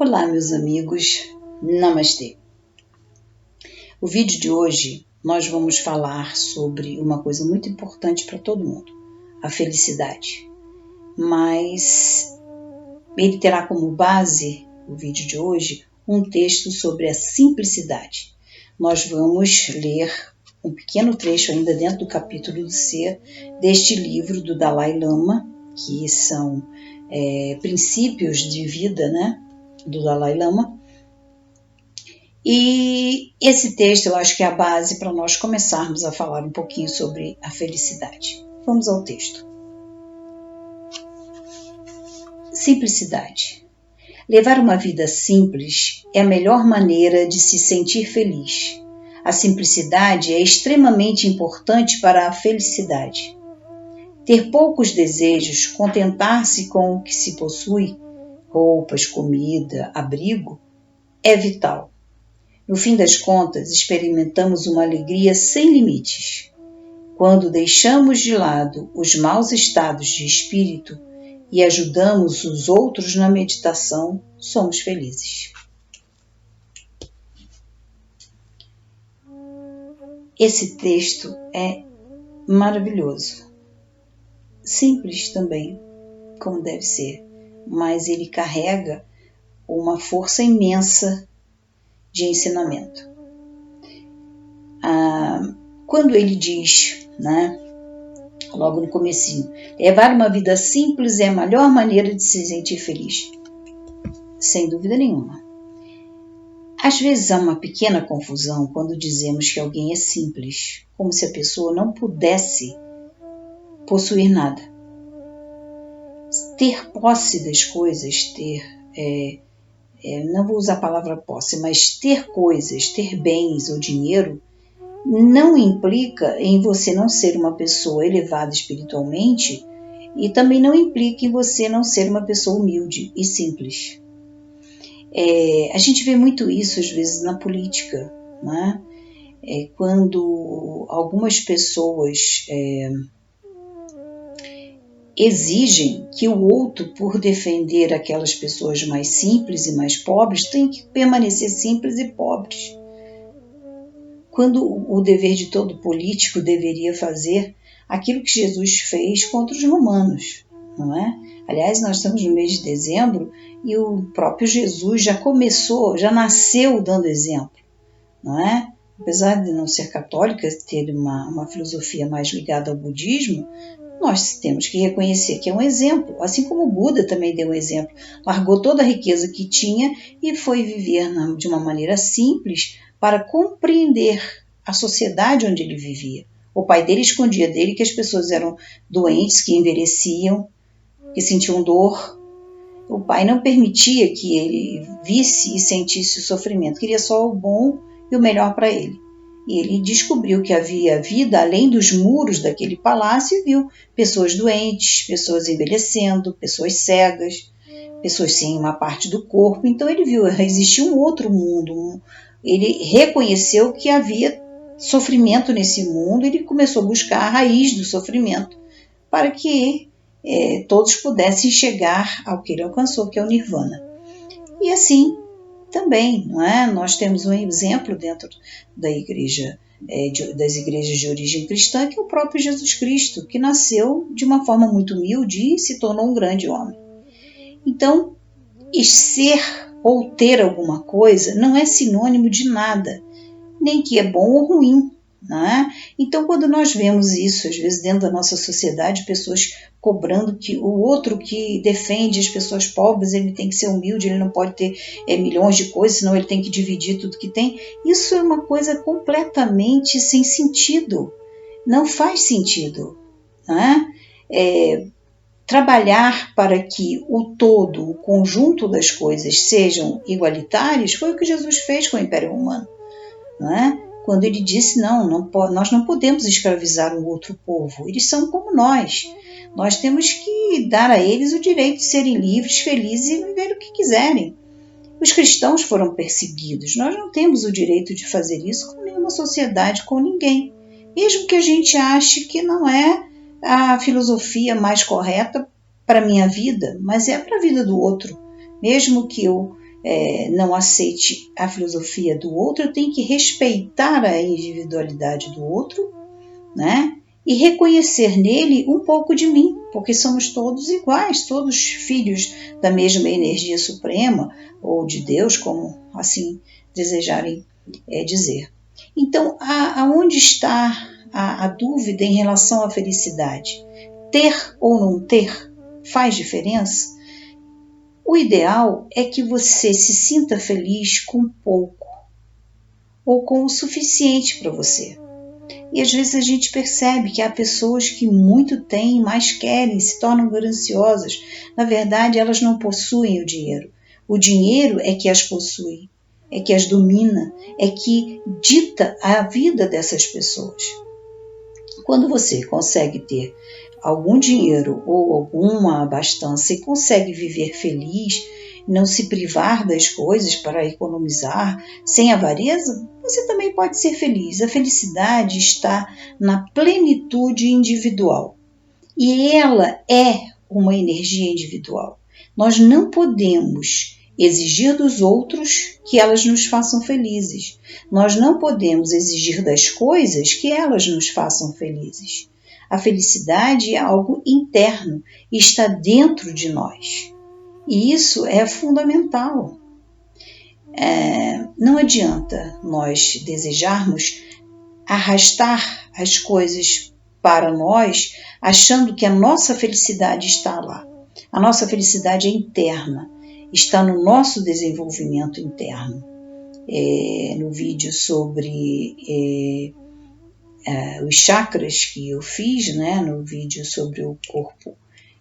Olá, meus amigos, Namastê. O vídeo de hoje nós vamos falar sobre uma coisa muito importante para todo mundo, a felicidade. Mas ele terá como base, o vídeo de hoje, um texto sobre a simplicidade. Nós vamos ler um pequeno trecho ainda dentro do capítulo do ser deste livro do Dalai Lama, que são princípios de vida, né? Do Dalai Lama. E esse texto eu acho que é a base para nós começarmos a falar um pouquinho sobre a felicidade. Vamos ao texto. Simplicidade. Levar uma vida simples é a melhor maneira de se sentir feliz. A simplicidade é extremamente importante para a felicidade. Ter poucos desejos, contentar-se com o que se possui, roupas, comida, abrigo, é vital. No fim das contas, experimentamos uma alegria sem limites. Quando deixamos de lado os maus estados de espírito e ajudamos os outros na meditação, somos felizes. Esse texto é maravilhoso. Simples também, como deve ser, mas ele carrega uma força imensa de ensinamento. Quando ele diz, né, logo no comecinho, levar uma vida simples é a melhor maneira de se sentir feliz. Sem dúvida nenhuma. Às vezes há uma pequena confusão quando dizemos que alguém é simples, como se a pessoa não pudesse possuir nada. Ter posse das coisas, não vou usar a palavra posse, mas ter coisas, ter bens ou dinheiro, não implica em você não ser uma pessoa elevada espiritualmente e também não implica em você não ser uma pessoa humilde e simples. A gente vê muito isso às vezes na política, né? Quando algumas pessoas exigem que o outro, por defender aquelas pessoas mais simples e mais pobres, tem que permanecer simples e pobres. Quando o dever de todo político deveria fazer aquilo que Jesus fez contra os romanos, não é? Aliás, nós estamos no mês de dezembro e o próprio Jesus já nasceu dando exemplo, não é? Apesar de não ser católica, ter uma filosofia mais ligada ao budismo, nós temos que reconhecer que é um exemplo, assim como o Buda também deu um exemplo. Largou toda a riqueza que tinha e foi viver de uma maneira simples para compreender a sociedade onde ele vivia. O pai dele escondia dele que as pessoas eram doentes, que envelheciam, que sentiam dor. O pai não permitia que ele visse e sentisse o sofrimento, queria só o bom e o melhor para ele. E ele descobriu que havia vida além dos muros daquele palácio e viu pessoas doentes, pessoas envelhecendo, pessoas cegas, pessoas sem uma parte do corpo. Então ele viu, existia um outro mundo. Ele reconheceu que havia sofrimento nesse mundo e ele começou a buscar a raiz do sofrimento para que todos pudessem chegar ao que ele alcançou, que é o Nirvana. E assim também, não é? Nós temos um exemplo dentro da igreja, das igrejas de origem cristã, que é o próprio Jesus Cristo, que nasceu de uma forma muito humilde e se tornou um grande homem. Então, ser ou ter alguma coisa não é sinônimo de nada, nem que é bom ou ruim. Não é? Então, quando nós vemos isso, às vezes dentro da nossa sociedade, pessoas cobrando que o outro que defende as pessoas pobres, ele tem que ser humilde, ele não pode ter milhões de coisas, senão ele tem que dividir tudo que tem. Isso é uma coisa completamente sem sentido. Não faz sentido. Não é? Trabalhar para que o todo, o conjunto das coisas sejam igualitários, foi o que Jesus fez com o Império Romano. Não é? Quando ele disse, nós não podemos escravizar um outro povo, eles são como nós temos que dar a eles o direito de serem livres, felizes e viver o que quiserem. Os cristãos foram perseguidos, nós não temos o direito de fazer isso com nenhuma sociedade, com ninguém, mesmo que a gente ache que não é a filosofia mais correta para a minha vida, mas é para a vida do outro, mesmo que eu não aceite a filosofia do outro, eu tenho que respeitar a individualidade do outro, né? E reconhecer nele um pouco de mim, porque somos todos iguais, todos filhos da mesma energia suprema, ou de Deus, como assim desejarem dizer. Então, aonde está a dúvida em relação à felicidade? Ter ou não ter faz diferença? O ideal é que você se sinta feliz com pouco, ou com o suficiente para você. E às vezes a gente percebe que há pessoas que muito têm, mais querem, se tornam gananciosas. Na verdade, elas não possuem o dinheiro. O dinheiro é que as possui, é que as domina, é que dita a vida dessas pessoas. Quando você consegue ter algum dinheiro ou alguma abastança e consegue viver feliz, não se privar das coisas para economizar, sem avareza, você também pode ser feliz. A felicidade está na plenitude individual. E ela é uma energia individual. Nós não podemos exigir dos outros que elas nos façam felizes. Nós não podemos exigir das coisas que elas nos façam felizes. A felicidade é algo interno e está dentro de nós. E isso é fundamental. Não adianta nós desejarmos arrastar as coisas para nós, achando que a nossa felicidade está lá. A nossa felicidade é interna, está no nosso desenvolvimento interno. No vídeo sobre os chakras que eu fiz, né, no vídeo sobre o corpo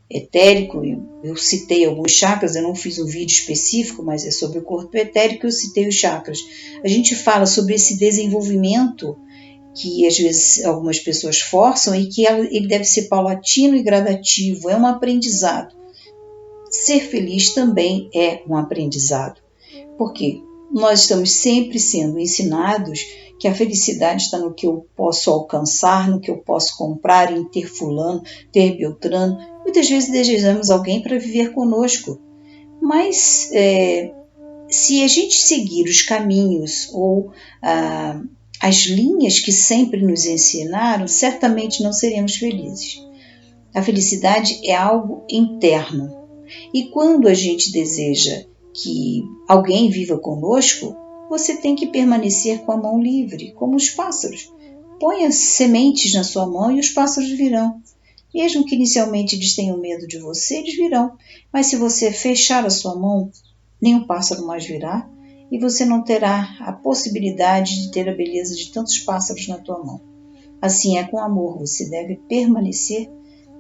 etérico, eu citei alguns chakras, eu não fiz um vídeo específico, mas é sobre o corpo etérico, eu citei os chakras. A gente fala sobre esse desenvolvimento que às vezes algumas pessoas forçam e que ele deve ser paulatino e gradativo, é um aprendizado. Ser feliz também é um aprendizado, porque nós estamos sempre sendo ensinados que a felicidade está no que eu posso alcançar, no que eu posso comprar, em ter fulano, ter beltrano. Muitas vezes desejamos alguém para viver conosco, mas se a gente seguir os caminhos ou as linhas que sempre nos ensinaram, certamente não seremos felizes. A felicidade é algo interno. E quando a gente deseja que alguém viva conosco, você tem que permanecer com a mão livre, como os pássaros. Ponha sementes na sua mão e os pássaros virão. Mesmo que inicialmente eles tenham medo de você, eles virão. Mas se você fechar a sua mão, nenhum pássaro mais virá e você não terá a possibilidade de ter a beleza de tantos pássaros na tua mão. Assim é com amor, você deve permanecer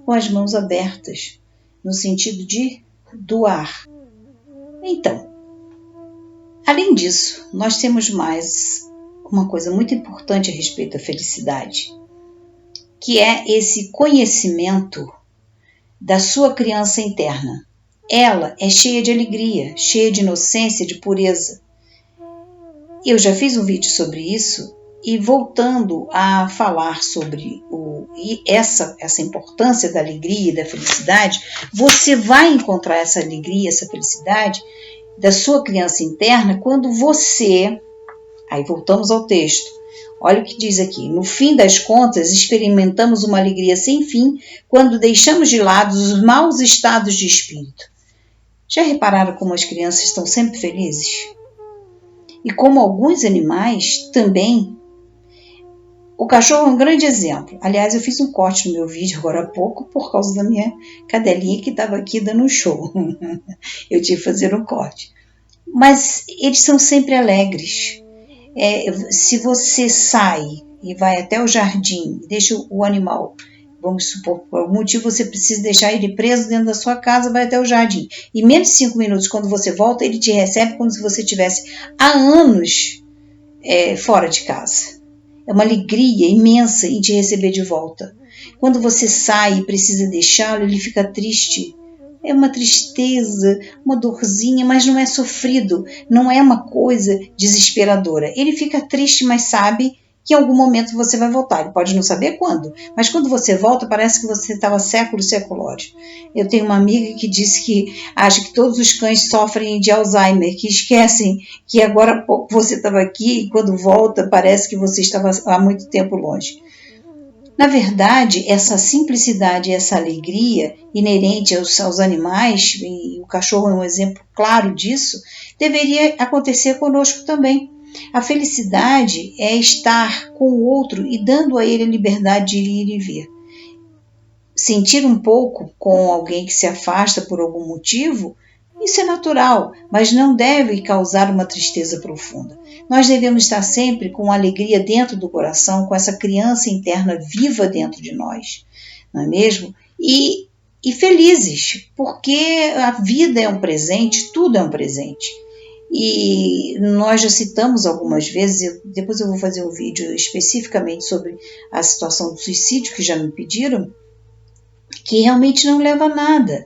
com as mãos abertas, no sentido de doar. Então, além disso, nós temos mais uma coisa muito importante a respeito da felicidade, que é esse conhecimento da sua criança interna. Ela é cheia de alegria, cheia de inocência, de pureza. Eu já fiz um vídeo sobre isso e voltando a falar sobre essa importância da alegria e da felicidade, você vai encontrar essa alegria, essa felicidade da sua criança interna quando você... Aí voltamos ao texto. Olha o que diz aqui. No fim das contas, experimentamos uma alegria sem fim quando deixamos de lado os maus estados de espírito. Já repararam como as crianças estão sempre felizes? E como alguns animais também. O cachorro é um grande exemplo. Aliás, eu fiz um corte no meu vídeo agora há pouco por causa da minha cadelinha que estava aqui dando um show. Eu tive que fazer um corte. Mas eles são sempre alegres. Se você sai e vai até o jardim, deixa o animal, vamos supor, por algum motivo você precisa deixar ele preso dentro da sua casa, vai até o jardim. E menos de 5 minutos, quando você volta, ele te recebe como se você estivesse há anos fora de casa. É uma alegria imensa em te receber de volta. Quando você sai e precisa deixá-lo, ele fica triste. É uma tristeza, uma dorzinha, mas não é sofrido, não é uma coisa desesperadora. Ele fica triste, mas sabe que em algum momento você vai voltar. Ele pode não saber quando, mas quando você volta, parece que você estava séculos. Eu tenho uma amiga que disse que acha que todos os cães sofrem de Alzheimer, que esquecem que agora há pouco você estava aqui e quando volta parece que você estava há muito tempo longe. Na verdade, essa simplicidade e essa alegria inerente aos animais, e o cachorro é um exemplo claro disso, deveria acontecer conosco também. A felicidade é estar com o outro e dando a ele a liberdade de ir e vir. Sentir um pouco com alguém que se afasta por algum motivo, isso é natural, mas não deve causar uma tristeza profunda. Nós devemos estar sempre com alegria dentro do coração, com essa criança interna viva dentro de nós, não é mesmo? E felizes, porque a vida é um presente, tudo é um presente. E nós já citamos algumas vezes, depois eu vou fazer um vídeo especificamente sobre a situação do suicídio, que já me pediram, que realmente não leva a nada.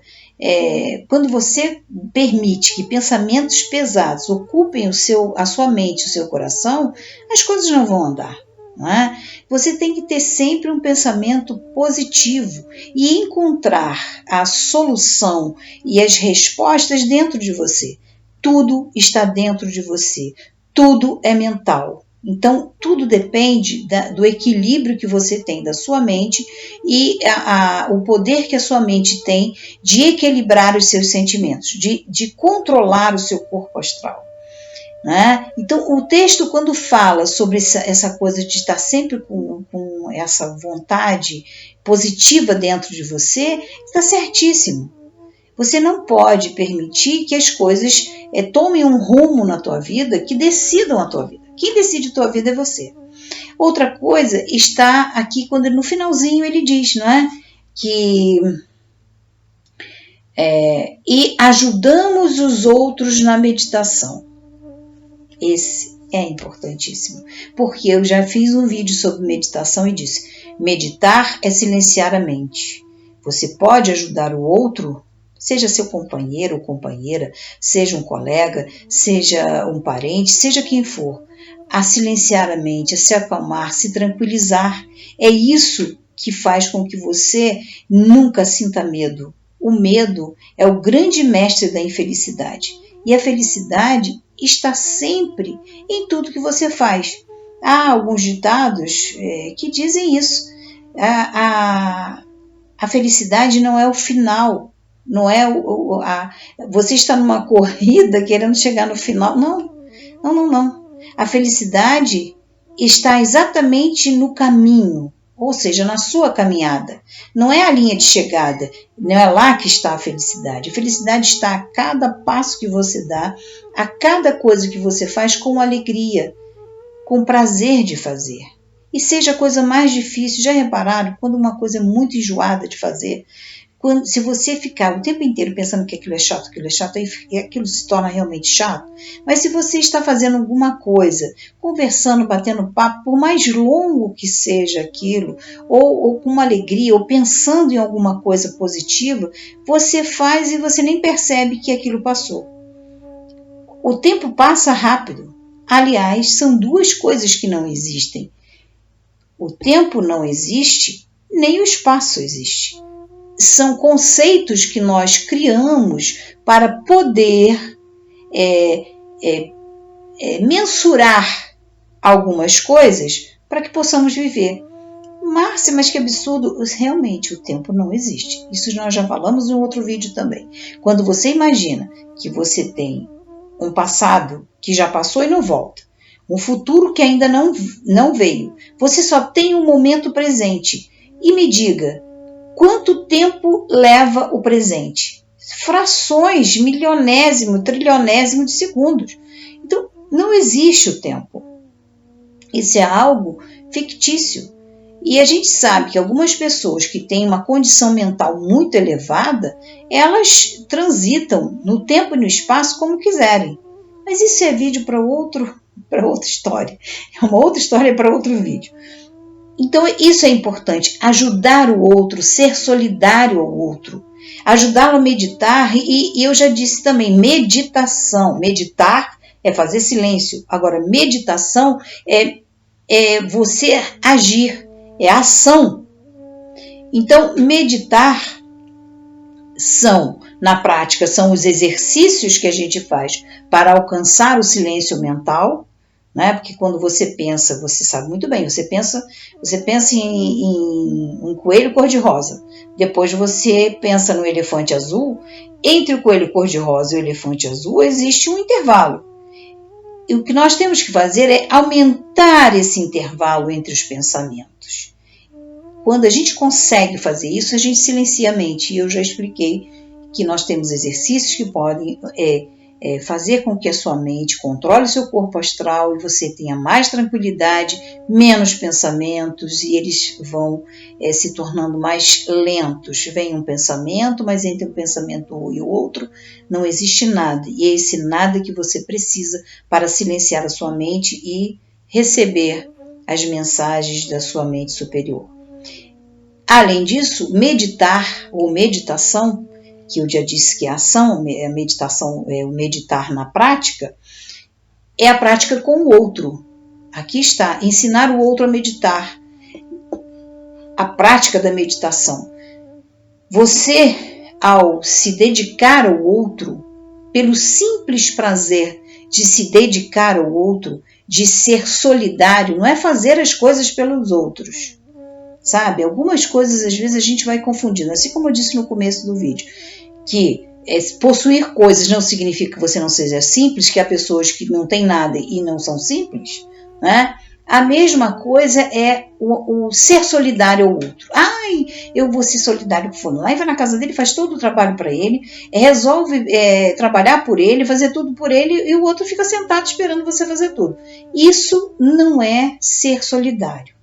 Quando você permite que pensamentos pesados ocupem a sua mente, o seu coração, as coisas não vão andar. Não é? Você tem que ter sempre um pensamento positivo e encontrar a solução e as respostas dentro de você. Tudo está dentro de você, tudo é mental. Então, tudo depende do equilíbrio que você tem da sua mente e o poder que a sua mente tem de equilibrar os seus sentimentos, de controlar o seu corpo astral. Né? Então, o texto, quando fala sobre essa coisa de estar sempre com essa vontade positiva dentro de você, está certíssimo. Você não pode permitir que as coisas tomem um rumo na tua vida, que decidam a tua vida. Quem decide a tua vida é você. Outra coisa está aqui, quando no finalzinho ele diz, não é? E ajudamos os outros na meditação. Esse é importantíssimo, porque eu já fiz um vídeo sobre meditação e disse, meditar é silenciar a mente. Você pode ajudar o outro, seja seu companheiro ou companheira, seja um colega, seja um parente, seja quem for, a silenciar a mente, a se acalmar, se tranquilizar. É isso que faz com que você nunca sinta medo. O medo é o grande mestre da infelicidade. E a felicidade está sempre em tudo que você faz. Há alguns ditados que dizem isso. A felicidade não é o final. Não é você está numa corrida querendo chegar no final. Não. A felicidade está exatamente no caminho, ou seja, na sua caminhada. Não é a linha de chegada, não é lá que está a felicidade. A felicidade está a cada passo que você dá, a cada coisa que você faz com alegria, com prazer de fazer. E seja a coisa mais difícil, já repararam, quando uma coisa é muito enjoada de fazer, se você ficar o tempo inteiro pensando que aquilo é chato, aí aquilo se torna realmente chato. Mas se você está fazendo alguma coisa, conversando, batendo papo, por mais longo que seja aquilo, ou com uma alegria, ou pensando em alguma coisa positiva, você faz e você nem percebe que aquilo passou. O tempo passa rápido. Aliás, são duas coisas que não existem. O tempo não existe, nem o espaço existe. São conceitos que nós criamos para poder mensurar algumas coisas para que possamos viver. Márcia, mas que absurdo! Realmente, o tempo não existe. Isso nós já falamos em outro vídeo também. Quando você imagina que você tem um passado que já passou e não volta, um futuro que ainda não veio, você só tem um momento presente. E me diga, quanto tempo leva o presente? Frações, milionésimo, trilionésimo de segundos. Então, não existe o tempo. Isso é algo fictício. E a gente sabe que algumas pessoas que têm uma condição mental muito elevada, elas transitam no tempo e no espaço como quiserem. Mas isso é vídeo para outra história. É uma outra história para outro vídeo. Então, isso é importante, ajudar o outro, ser solidário ao outro, ajudá-lo a meditar, e eu já disse também, meditação. Meditar é fazer silêncio, agora meditação é é você agir, é ação. Então, meditar na prática, são os exercícios que a gente faz para alcançar o silêncio mental, né? Porque quando você pensa, você sabe muito bem, você pensa em um coelho cor-de-rosa, depois você pensa no elefante azul. Entre o coelho cor-de-rosa e o elefante azul existe um intervalo. E o que nós temos que fazer é aumentar esse intervalo entre os pensamentos. Quando a gente consegue fazer isso, a gente silencia a mente. E eu já expliquei que nós temos exercícios que podem fazer com que a sua mente controle o seu corpo astral e você tenha mais tranquilidade, menos pensamentos, e eles vão se tornando mais lentos. Vem um pensamento, mas entre um pensamento e o outro não existe nada. E é esse nada que você precisa para silenciar a sua mente e receber as mensagens da sua mente superior. Além disso, meditar ou meditação, que eu já disse que é ação, a meditação é o meditar na prática, é a prática com o outro. Aqui está, ensinar o outro a meditar. A prática da meditação. Você, ao se dedicar ao outro, pelo simples prazer de se dedicar ao outro, de ser solidário, não é fazer as coisas pelos outros. Sabe, algumas coisas às vezes a gente vai confundindo, assim como eu disse no começo do vídeo, que possuir coisas não significa que você não seja simples, que há pessoas que não têm nada e não são simples, né? A mesma coisa é o ser solidário ao outro. Ai, eu vou ser solidário com o fulano. Aí vai na casa dele, faz todo o trabalho para ele, resolve trabalhar por ele, fazer tudo por ele, e o outro fica sentado esperando você fazer tudo. Isso não é ser solidário.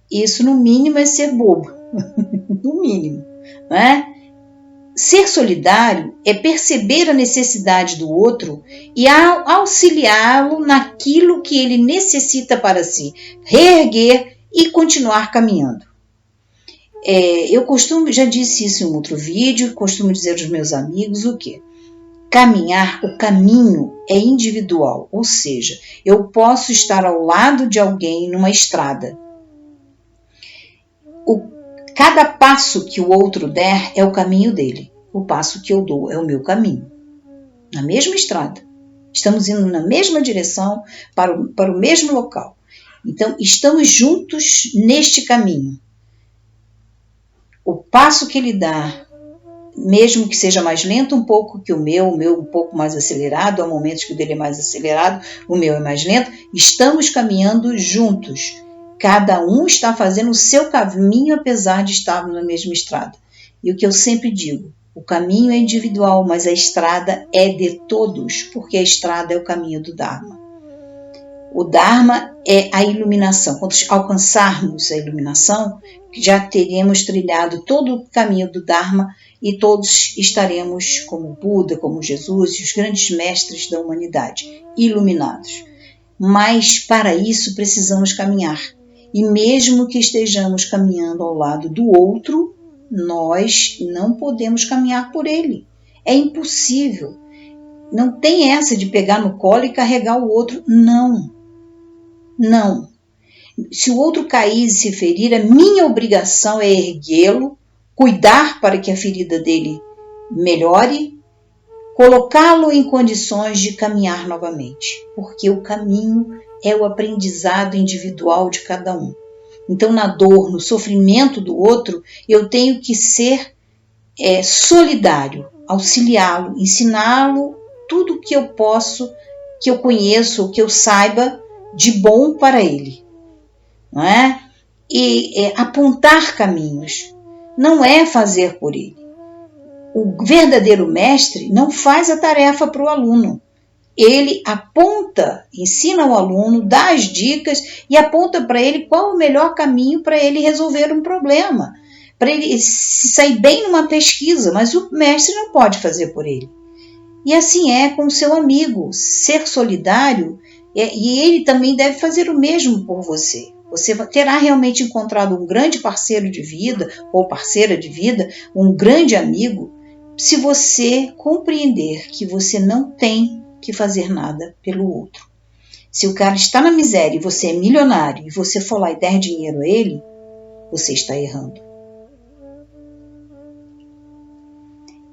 Isso, no mínimo, é ser bobo. No mínimo, né? Ser solidário é perceber a necessidade do outro e auxiliá-lo naquilo que ele necessita para se reerguer e continuar caminhando. Já disse isso em um outro vídeo, costumo dizer aos meus amigos o quê? O caminho é individual, ou seja, eu posso estar ao lado de alguém numa estrada. Cada passo que o outro der é o caminho dele. O passo que eu dou é o meu caminho. Na mesma estrada. Estamos indo na mesma direção, para o mesmo local. Então, estamos juntos neste caminho. O passo que ele dá, mesmo que seja mais lento um pouco que o meu um pouco mais acelerado, há momentos que o dele é mais acelerado, o meu é mais lento, estamos caminhando juntos. Cada um está fazendo o seu caminho, apesar de estarmos na mesma estrada. E o que eu sempre digo, o caminho é individual, mas a estrada é de todos, porque a estrada é o caminho do Dharma. O Dharma é a iluminação. Quando alcançarmos a iluminação, já teremos trilhado todo o caminho do Dharma e todos estaremos como Buda, como Jesus e os grandes mestres da humanidade, iluminados. Mas para isso precisamos caminhar. E mesmo que estejamos caminhando ao lado do outro, nós não podemos caminhar por ele. É impossível. Não tem essa de pegar no colo e carregar o outro. Não. Não. Se o outro cair e se ferir, a minha obrigação é erguê-lo, cuidar para que a ferida dele melhore, colocá-lo em condições de caminhar novamente. Porque o caminho é o aprendizado individual de cada um. Então, na dor, no sofrimento do outro, eu tenho que ser solidário, auxiliá-lo, ensiná-lo tudo que eu posso, que eu conheço, que eu saiba de bom para ele. Não é? E apontar caminhos, não é fazer por ele. O verdadeiro mestre não faz a tarefa para o aluno. Ele aponta, ensina ao aluno, dá as dicas e aponta para ele qual o melhor caminho para ele resolver um problema, para ele se sair bem numa pesquisa, mas o mestre não pode fazer por ele. E assim é com o seu amigo, ser solidário, e ele também deve fazer o mesmo por você. Você terá realmente encontrado um grande parceiro de vida ou parceira de vida, um grande amigo, se você compreender que você não tem que fazer nada pelo outro. Se o cara está na miséria e você é milionário e você for lá e der dinheiro a ele, você está errando.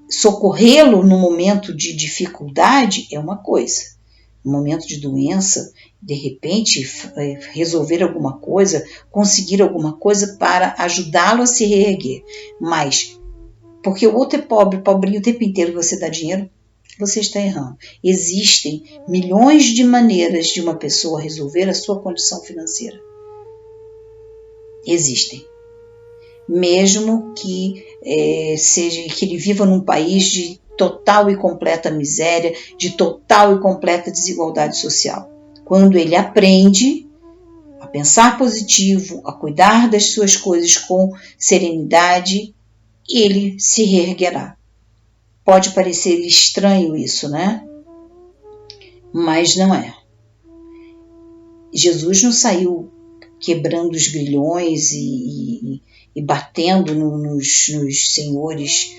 Socorrê-lo no momento de dificuldade é uma coisa. No momento de doença, de repente, resolver alguma coisa, conseguir alguma coisa para ajudá-lo a se reerguer. Mas, porque o outro é pobre, pobrinho o tempo inteiro você dá dinheiro, você está errando. Existem milhões de maneiras de uma pessoa resolver a sua condição financeira. Existem. Mesmo que que ele viva num país de total e completa miséria, de total e completa desigualdade social. Quando ele aprende a pensar positivo, a cuidar das suas coisas com serenidade, ele se reerguerá. Pode parecer estranho isso, né? Mas não é. Jesus não saiu quebrando os grilhões e batendo nos senhores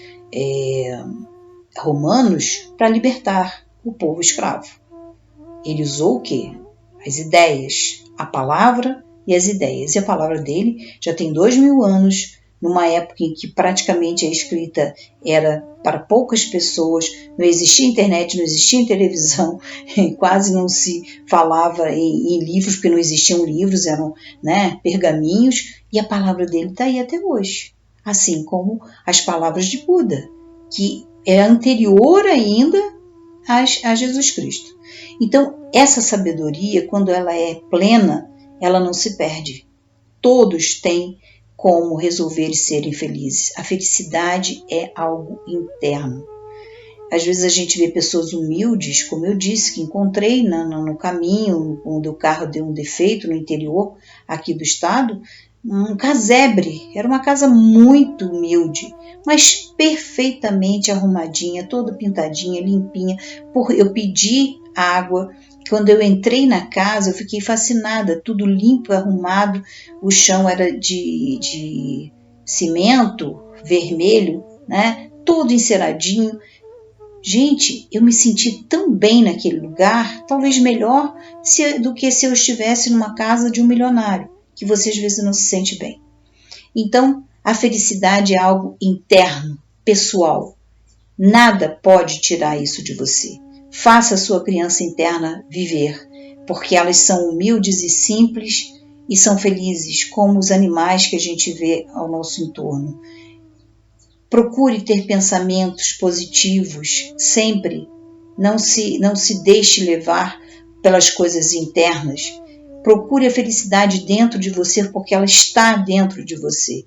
romanos para libertar o povo escravo. Ele usou o quê? As ideias, a palavra e as ideias. E a palavra dele já tem 2000 anos, numa época em que praticamente a escrita era para poucas pessoas, não existia internet, não existia televisão, quase não se falava em livros, porque não existiam livros, eram pergaminhos, e a palavra dele está aí até hoje. Assim como as palavras de Buda, que é anterior ainda a Jesus Cristo. Então, essa sabedoria, quando ela é plena, ela não se perde. Todos têm como resolver e serem felizes. A felicidade é algo interno. Às vezes a gente vê pessoas humildes, como eu disse, que encontrei no caminho, onde o carro deu um defeito no interior aqui do estado, um casebre. Era uma casa muito humilde, mas perfeitamente arrumadinha, toda pintadinha, limpinha. Eu pedi água. Quando eu entrei na casa, eu fiquei fascinada, tudo limpo, arrumado, o chão era de cimento vermelho, todo enceradinho. Gente, eu me senti tão bem naquele lugar, talvez melhor do que se eu estivesse numa casa de um milionário, que você às vezes não se sente bem. Então, a felicidade é algo interno, pessoal. Nada pode tirar isso de você. Faça a sua criança interna viver, porque elas são humildes e simples e são felizes, como os animais que a gente vê ao nosso entorno. Procure ter pensamentos positivos sempre. Não se deixe levar pelas coisas internas. Procure a felicidade dentro de você, porque ela está dentro de você.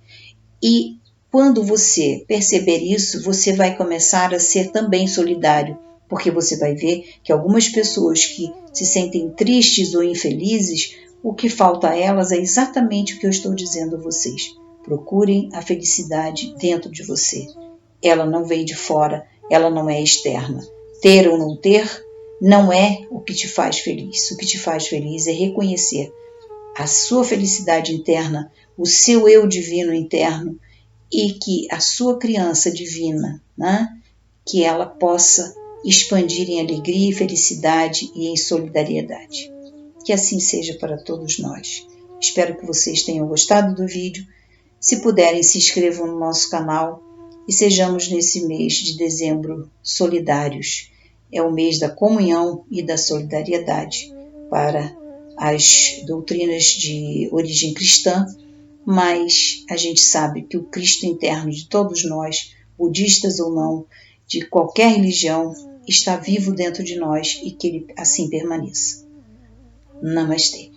E quando você perceber isso, você vai começar a ser também solidário, porque você vai ver que algumas pessoas que se sentem tristes ou infelizes, o que falta a elas é exatamente o que eu estou dizendo a vocês. Procurem a felicidade dentro de você. Ela não vem de fora, ela não é externa. Ter ou não ter não é o que te faz feliz. O que te faz feliz é reconhecer a sua felicidade interna, o seu eu divino interno, e que a sua criança divina, que ela possa expandir em alegria e felicidade e em solidariedade. Que assim seja para todos nós. Espero que vocês tenham gostado do vídeo. Se puderem, se inscrevam no nosso canal e sejamos nesse mês de dezembro solidários. É o mês da comunhão e da solidariedade para as doutrinas de origem cristã, mas a gente sabe que o Cristo interno de todos nós, budistas ou não, de qualquer religião, está vivo dentro de nós e que ele assim permaneça. Namastê.